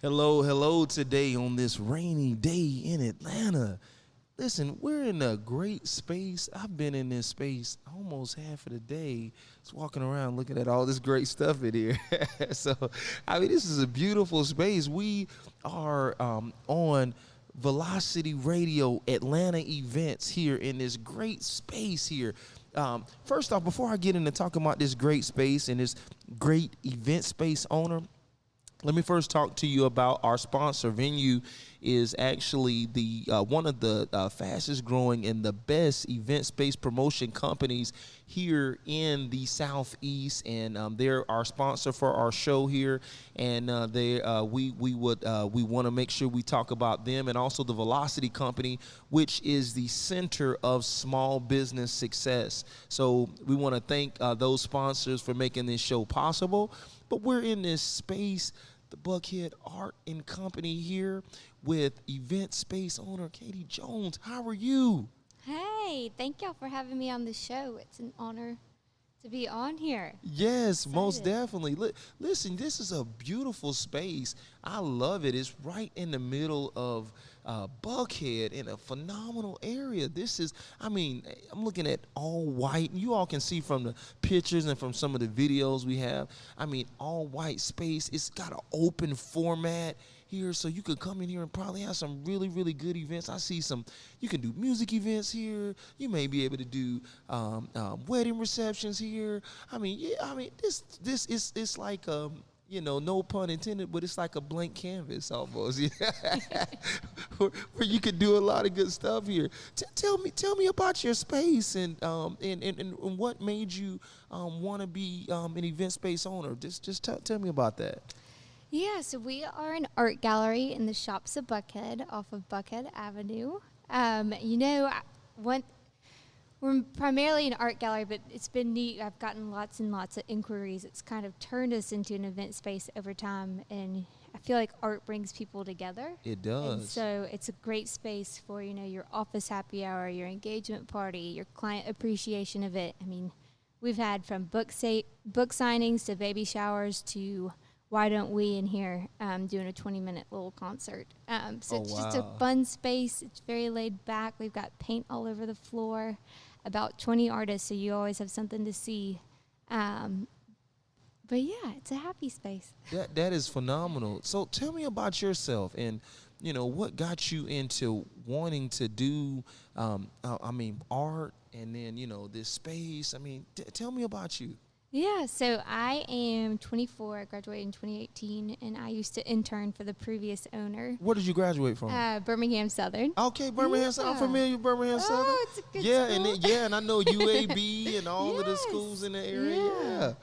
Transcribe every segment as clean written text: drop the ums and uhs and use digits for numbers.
Hello today on this rainy day in Atlanta. Listen, we're in a great space. I've been in this space almost half of the day, just walking around looking at all this great stuff in here. So, this is a beautiful space. We are on Velocity Radio Atlanta events here in this great space here. First off, before I get into talking about this great space and this great event space owner, let me first talk to you about our sponsor. Venue is actually the one of the fastest growing and the best event space promotion companies here in the Southeast, and they're our sponsor for our show here. And we want to make sure we talk about them, and also the Velocity Company, which is the center of small business success. So we want to thank those sponsors for making this show possible. But we're in this space, the Buckhead Art and Company, here with event space owner Katie Jones. How are you? Hey, thank y'all for having me on the show. It's an honor to be on here. Yes, most definitely. Listen, this is a beautiful space. I love it. It's right in the middle of Buckhead in a phenomenal area. This is, I'm looking at all white. You all can see from the pictures and from some of the videos we have. All white space. It's got an open format here, so you could come in here and probably have some really, really good events. I see you can do music events here. You may be able to do wedding receptions here. This is, it's like, no pun intended, but it's like a blank canvas almost. where you could do a lot of good stuff here. Tell me about your space and what made you want to be an event space owner. Just tell me about that. Yeah, so we are an art gallery in the Shops of Buckhead off of Buckhead Avenue. We're primarily an art gallery, but it's been neat. I've gotten lots and lots of inquiries. It's kind of turned us into an event space over time, and I feel like art brings people together. It does. And so it's a great space for, your office happy hour, your engagement party, your client appreciation event. We've had from book signings to baby showers to why don't we in here doing a 20-minute little concert. It's just a fun space. It's very laid back. We've got paint all over the floor, about 20 artists, so you always have something to see. But yeah, it's a happy space. That is phenomenal. So tell me about yourself and, what got you into wanting to do, art and then, this space. Tell me about you. Yeah, so I am 24. I graduated in 2018, and I used to intern for the previous owner. Where did you graduate from? Birmingham Southern. Okay, Birmingham Southern. I'm familiar with Birmingham Southern. Oh, it's a good school. And I know UAB and all of the schools in the area.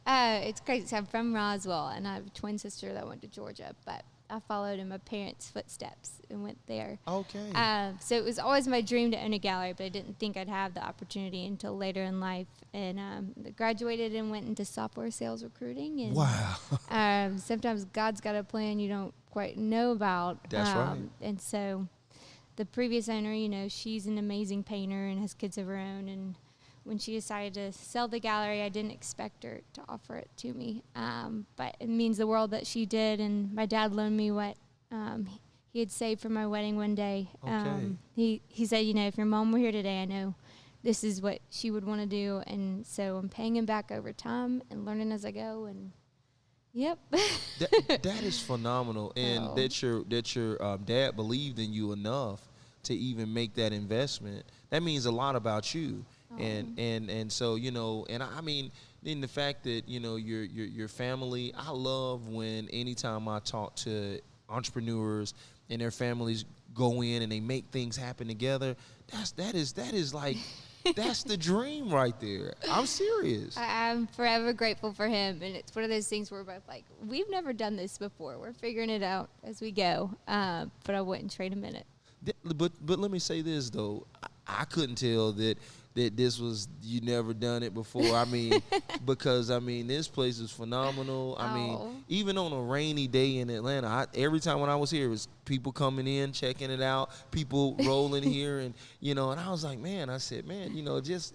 Yeah. It's crazy. So I'm from Roswell, and I have a twin sister that went to Georgia, but I followed in my parents' footsteps and went there. Okay. So it was always my dream to own a gallery, but I didn't think I'd have the opportunity until later in life. And graduated and went into software sales recruiting. And, wow. Sometimes God's got a plan you don't quite know about. That's right. And so the previous owner, she's an amazing painter and has kids of her own. And when she decided to sell the gallery, I didn't expect her to offer it to me. But it means the world that she did. And my dad loaned me what he had saved for my wedding one day. Okay. He said, if your mom were here today, I know this is what she would want to do. And so I'm paying him back over time and learning as I go. And yep. that is phenomenal. And that your dad believed in you enough to even make that investment. That means a lot about you. And so, in the fact that, your family, I love when anytime I talk to entrepreneurs and their families go in and they make things happen together, that is like, that's the dream right there. I'm serious. I'm forever grateful for him. And it's one of those things where we're both like, we've never done this before. We're figuring it out as we go. But I wouldn't trade a minute. But let me say this, though. I couldn't tell that this was, you never done it before. Because this place is phenomenal. Even on a rainy day in Atlanta, every time when I was here, it was people coming in, checking it out, people rolling here, and and I was like, I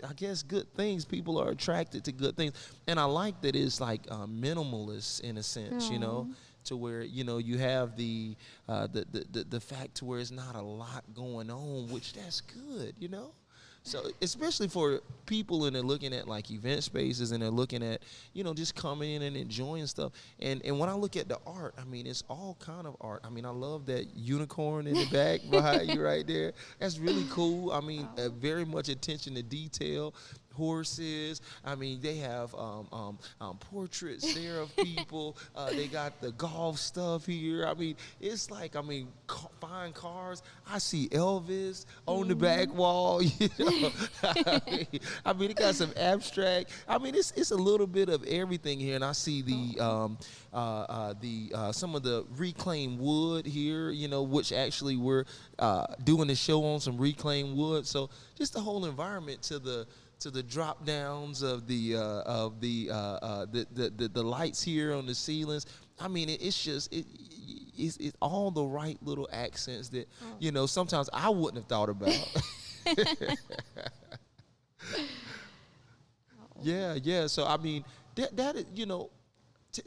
I guess good things. People are attracted to good things, and I like that it's like minimalist in a sense, to where you have the fact to where it's not a lot going on, which that's good. So especially for people and they're looking at like event spaces and they're looking at, just coming in and enjoying stuff. And when I look at the art, I mean, it's all kind of art. I mean, I love that unicorn in the back behind you right there. That's really cool. I mean, very much attention to detail. Horses. I mean, they have portraits there of people. They got the golf stuff here. I mean, it's like, fine cars. I see Elvis on the back wall. I mean, it got some abstract. I mean, it's a little bit of everything here, and I see the some of the reclaimed wood here. Which actually we're doing the show on some reclaimed wood. So just the whole environment to the drop downs of the lights here on the ceilings. I mean, it's all the right little accents that sometimes I wouldn't have thought about. Yeah. So I mean, that is,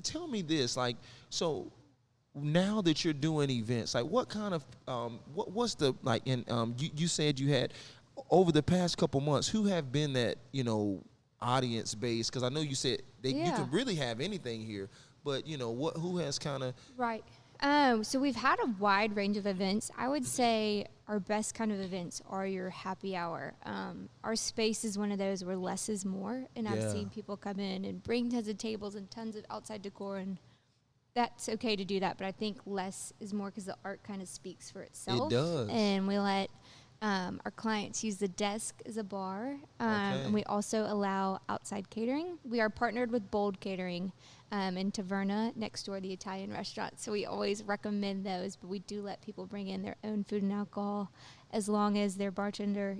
tell me this, like, so now that you're doing events, like what kind of what's the like? And you said you had, over the past couple months, who have been that, audience base? Because I know you said you can really have anything here, but, who has kind of... Right. So we've had a wide range of events. I would say our best kind of events are your happy hour. Our space is one of those where less is more, and I've seen people come in and bring tons of tables and tons of outside decor, and that's okay to do that, but I think less is more because the art kind of speaks for itself. It does. And we let... our clients use the desk as a bar, and we also allow outside catering. We are partnered with Bold Catering in Taverna, next door, the Italian restaurant. So we always recommend those, but we do let people bring in their own food and alcohol as long as their bartender,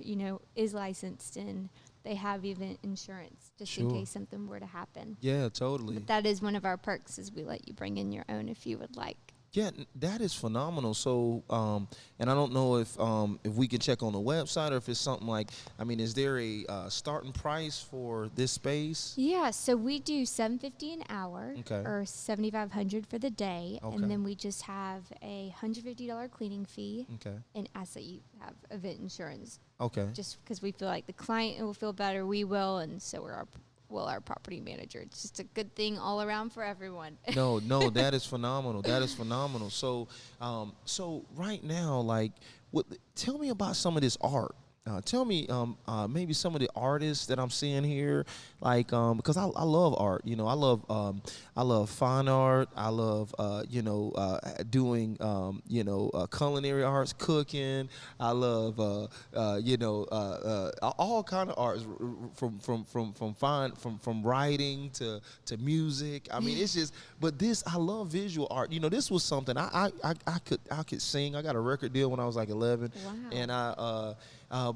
is licensed and they have event insurance just in case something were to happen. Yeah, totally. But that is one of our perks, is we let you bring in your own if you would like. Yeah, that is phenomenal. So, and I don't know if we can check on the website or if it's something like, is there a starting price for this space? Yeah, so we do $750 an hour, Okay, or $7,500 for the day, Okay. and then we just have a $150 cleaning fee, Okay, and ask that you have event insurance, okay. just because we feel like the client will feel better, we will, and so will our property manager. It's just a good thing all around for everyone. No, that is phenomenal. That is phenomenal. So, so right now, like, tell me about some of this art. Tell me maybe some of the artists that I'm seeing here, like, because I love art. I love fine art. I love doing culinary arts, cooking. I love all kind of arts, from writing to music. I mean, it's just, but I love visual art. This was something I could sing. I got a record deal when I was like 11, Wow. and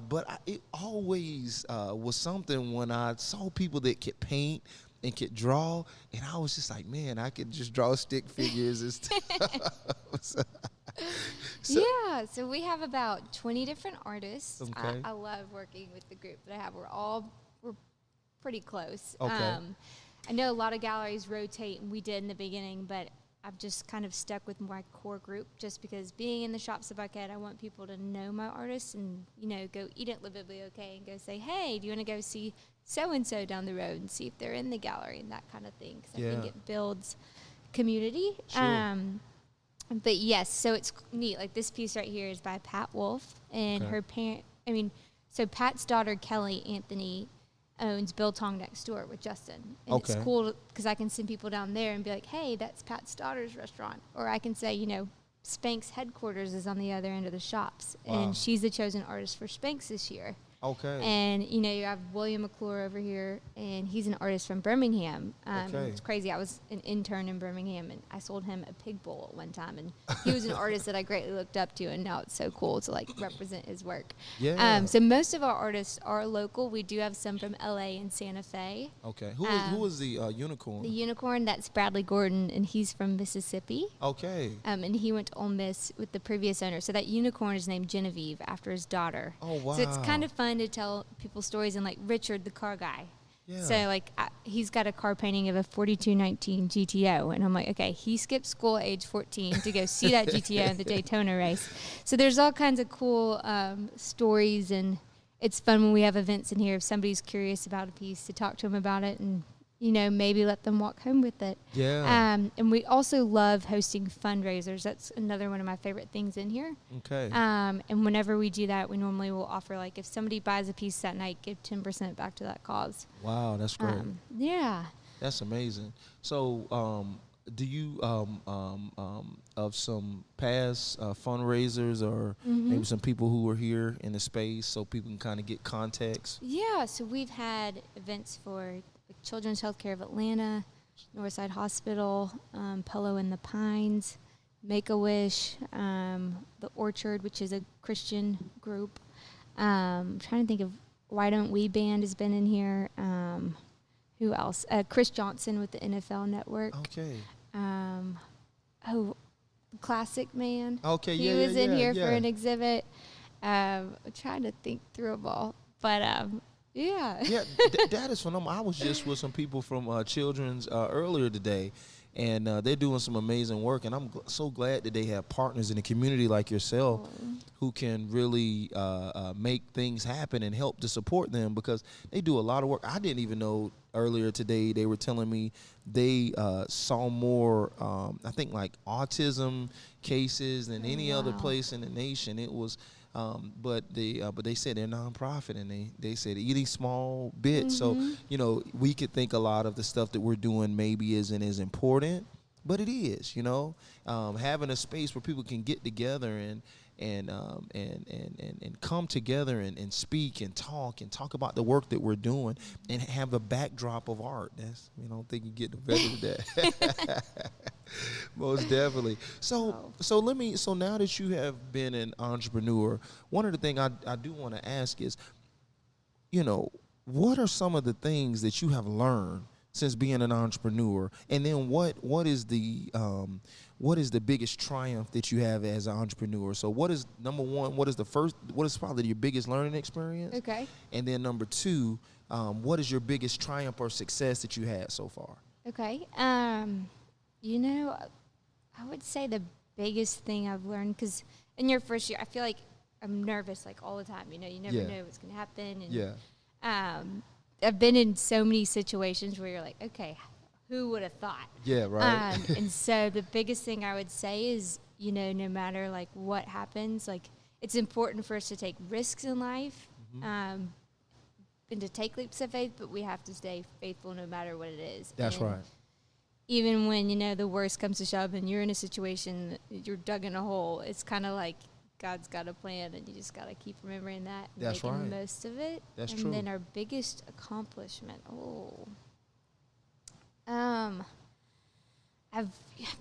but it always was something when I saw people that could paint and could draw, and I was just like, man, I could just draw stick figures and stuff. So we have about 20 different artists. Okay. I love working with the group that I have. We're pretty close. Okay. I know a lot of galleries rotate, and we did in the beginning, but I've just kind of stuck with my core group, just because being in the shops of Buckhead, I want people to know my artists and, go eat at La Bibliothèque and go say, hey, do you want to go see so-and-so down the road and see if they're in the gallery and that kind of thing, because I think it builds community. Sure. But yes, so it's neat. Like this piece right here is by Pat Wolf, and her parent, so Pat's daughter, Kelly Anthony, owns Biltong next door with Justin. And it's cool because I can send people down there and be like, hey, that's Pat's daughter's restaurant. Or I can say, Spanx headquarters is on the other end of the shops. Wow. And she's the chosen artist for Spanx this year. Okay. And, you have William McClure over here, and he's an artist from Birmingham. It's crazy. I was an intern in Birmingham, and I sold him a pig bowl at one time. And he was an artist that I greatly looked up to, and now it's so cool to, represent his work. Yeah. So most of our artists are local. We do have some from L.A. and Santa Fe. Okay. Who was the unicorn? The unicorn, that's Bradley Gordon, and he's from Mississippi. Okay. And he went to Ole Miss with the previous owner. So that unicorn is named Genevieve after his daughter. Oh, wow. So it's kind of fun to tell people stories, and like Richard, the car guy. Yeah. So, like, he's got a car painting of a 4219 GTO. And I'm like, okay, he skipped school at age 14 to go see that GTO in the Daytona race. So there's all kinds of cool stories, and it's fun when we have events in here. If somebody's curious about a piece, to talk to them about it and, you know, maybe let them walk home with it. Yeah. And we also love hosting fundraisers. That's another one of my favorite things in here. Okay. And whenever we do that, we normally will offer, like, if somebody buys a piece that night, give 10% back to that cause. Wow, that's great. Yeah. That's amazing. So, do you of some past fundraisers or maybe some people who were here in the space, so people can kind of get context? Yeah, so we've had events for Children's Healthcare of Atlanta, Northside Hospital, Polo in the Pines, Make-A-Wish, The Orchard, which is a Christian group. I'm trying to think of Why Don't We Band has been in here. Who else? Chris Johnson with the NFL Network. Okay. Classic Man. Okay, he was in here for an exhibit. I'm trying to think through them all. But, yeah. Yeah, that is phenomenal. I was just with some people from Children's earlier today, and they're doing some amazing work. And I'm so glad that they have partners in the community like yourself who can really make things happen and help to support them, because they do a lot of work. I didn't even know earlier today they were telling me they saw more, I think, like autism cases than any other place in the nation. It was. But they said they're nonprofit, and they said eating small bits. So, you know, we could think a lot of the stuff that we're doing maybe isn't as important, but it is. You know, having a space where people can get together and come together and speak and talk about the work that we're doing, and have the backdrop of art. That's, you know, I don't think you get no better than that. Most definitely. So now that you have been an entrepreneur, one of the things I do want to ask is, you know, what are some of the things that you have learned since being an entrepreneur, and then what is the biggest triumph that you have as an entrepreneur? So what is number one? What is probably your biggest learning experience? Okay. And then number two, what is your biggest triumph or success that you had so far? Okay. You know, I would say the biggest thing I've learned, because in your first year, I feel like I'm nervous, like, all the time. You know, you never know what's going to happen. And, I've been in so many situations where you're like, okay, who would have thought? Yeah, right. And so the biggest thing I would say is, you know, no matter, like, what happens, like, it's important for us to take risks in life and to take leaps of faith, but we have to stay faithful no matter what it is. That's right. Even when, you know, the worst comes to shove and you're in a situation, you're dug in a hole, it's kind of like God's got a plan, and you just got to keep remembering that and making the most of it. That's true. And then our biggest accomplishment, I've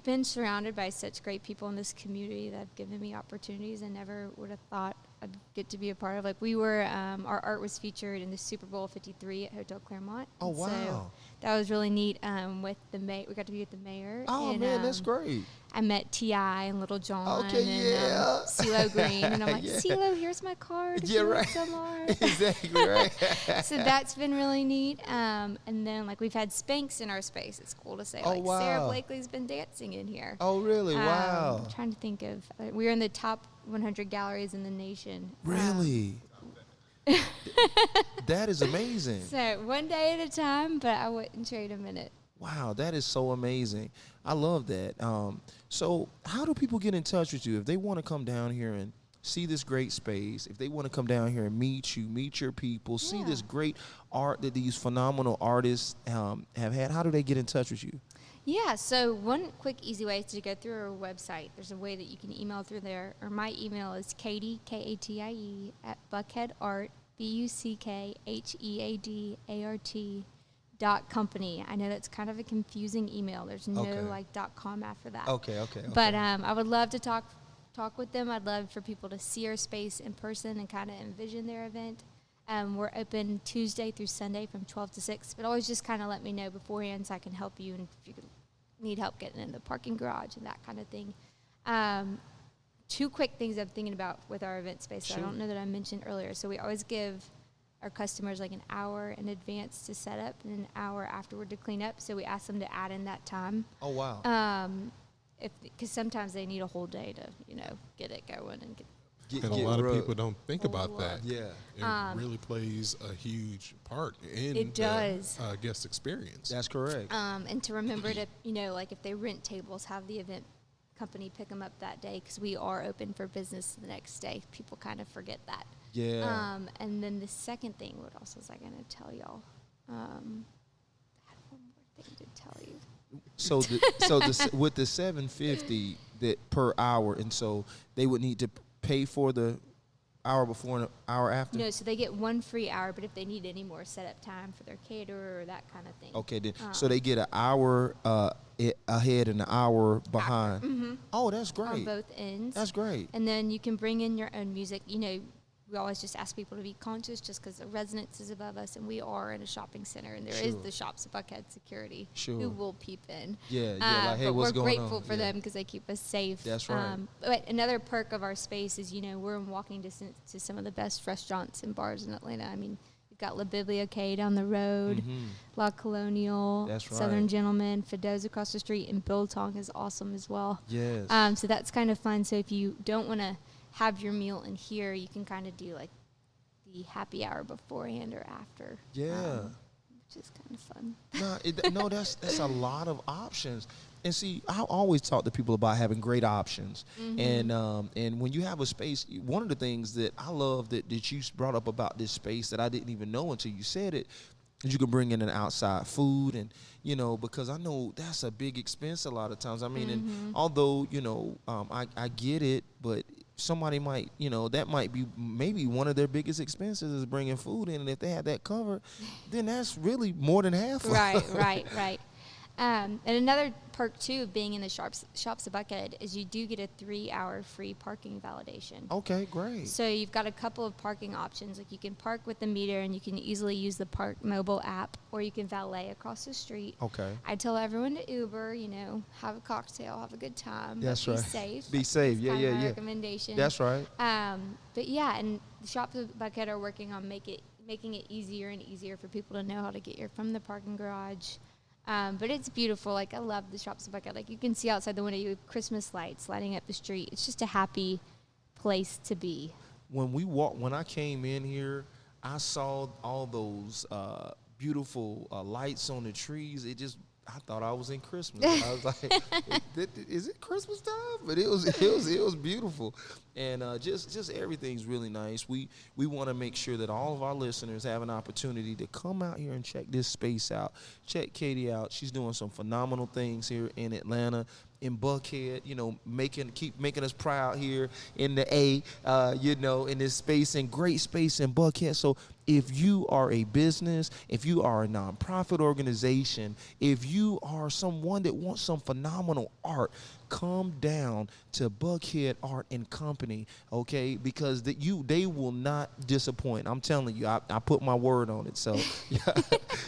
been surrounded by such great people in this community that have given me opportunities I never would have thought I'd get to be a part of. Like, we were, our art was featured in the Super Bowl 53 at Hotel Claremont. Oh, wow. So that was really neat. With the we got to be with the mayor. Oh, and, man, that's great. I met T.I. and Little John and CeeLo Green. And I'm like, CeeLo, here's my card. Yeah, right. Some art. Exactly, right. So that's been really neat. And then, like, we've had Spanx in our space. It's cool to say. Like, Sarah Blakely's been dancing in here. Oh, really? Wow. I'm trying to think of, we're in the top 100 galleries in the nation. Really? That is amazing. So one day at a time, but I wouldn't trade a minute. Wow, that is so amazing. I love that. So how do people get in touch with you if they want to come down here and see this great space, if they want to come down here and meet you, meet your people, see this great art that these phenomenal artists have had? How do they get in touch with you? Yeah, so one quick, easy way is to go through our website. There's a way that you can email through there, or my email is Katie, Katie, at Buckhead Art, BUCKHEADART.company. I know that's kind of a confusing email. There's no like .com after that. Okay. But I would love to talk with them. I'd love for people to see our space in person and kind of envision their event. We're open Tuesday through Sunday from 12 to 6, but always just kind of let me know beforehand so I can help you, and if you need help getting in the parking garage and that kind of thing. Two quick things I'm thinking about with our event space that I don't know that I mentioned earlier. So we always give our customers like an hour in advance to set up and an hour afterward to clean up. So we ask them to add in that time. Oh, wow. Because sometimes they need a whole day to, get it going and get. And a lot of people don't think about that. Yeah. It really plays a huge part in It does. the guest experience. That's correct. And to remember to, like if they rent tables, have the event company pick them up that day because we are open for business the next day. People kind of forget that. Yeah. And then the second thing, what else was I going to tell y'all? I had one more thing to tell you. So with the $750 that per hour, and so they would need to pay for the hour before and hour after? No, so they get one free hour, but if they need any more setup time for their caterer or that kind of thing. Okay, then so they get an hour ahead and an hour behind. Mm-hmm. Oh, that's great. On both ends. That's great. And then you can bring in your own music. We always just ask people to be conscious just because the residence is above us and we are in a shopping center and there is the shops of Buckhead security who will peep in. Yeah, like, hey, but what's we're going on? grateful for them because they keep us safe. That's right. But another perk of our space is, we're in walking distance to some of the best restaurants and bars in Atlanta. I mean, you've got La Bibliothèque down the road, La Colonial, That's right. Southern Gentleman, Fido's across the street, and Biltong is awesome as well. Yes. So that's kind of fun. So if you don't want to have your meal in here, you can kind of do like the happy hour beforehand or after. Yeah. Which is kind of fun. No, that's a lot of options. And see, I always talk to people about having great options. And when you have a space, one of the things that I love that you brought up about this space that I didn't even know until you said it, is you can bring in an outside food and, because I know that's a big expense a lot of times. I mean, and although, I get it, but somebody might, that might be maybe one of their biggest expenses is bringing food in. And if they had that covered, then that's really more than half. Right. And another perk, too, of being in the shops of Buckhead is you do get a 3-hour free parking validation. Okay, great. So you've got a couple of parking options. Like you can park with the meter and you can easily use the Park mobile app, or you can valet across the street. Okay. I tell everyone to Uber, have a cocktail, have a good time. That's but right. Be safe. Be safe. That's kind of my Yeah. recommendation. That's right. But yeah, and the shops of Buckhead are working on making it easier and easier for people to know how to get here from the parking garage. But it's beautiful. Like, I love the shops of Buckhead. Like, you can see outside the window, you have Christmas lights lighting up the street. It's just a happy place to be. When I came in here, I saw all those beautiful lights on the trees. I thought I was in Christmas. I was like, is it Christmas time? But it was beautiful. And just everything's really nice. We want to make sure that all of our listeners have an opportunity to come out here and check this space out. Check Katie out. She's doing some phenomenal things here in Atlanta, in Buckhead, keep making us proud here in the A, in this space, and great space in Buckhead. So if you are a business, if you are a nonprofit organization, if you are someone that wants some phenomenal art, come down to Buckhead Art and Company, okay? Because they will not disappoint. I'm telling you, I put my word on it. So,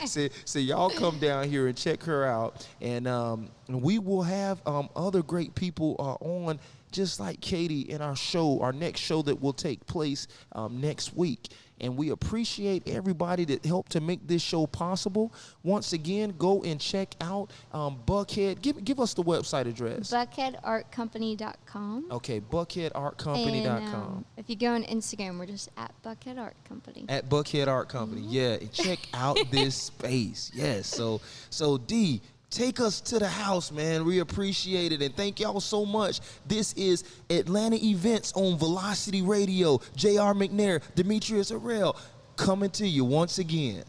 so y'all come down here and check her out, and we will have other great people on, just like Katie, in our next show that will take place next week. And we appreciate everybody that helped to make this show possible. Once again, go and check out Buckhead. Give us the website address. BuckheadArtCompany.com. Okay, BuckheadArtCompany.com. And if you go on Instagram, we're just at Buckhead Art Company. At Buckhead Art Company, yeah. And check out this space. Yes. So D, take us to the house, man. We appreciate it. And thank y'all so much. This is Atlanta Events on Velocity Radio. J.R. McNair, Demetrius Harrell, coming to you once again.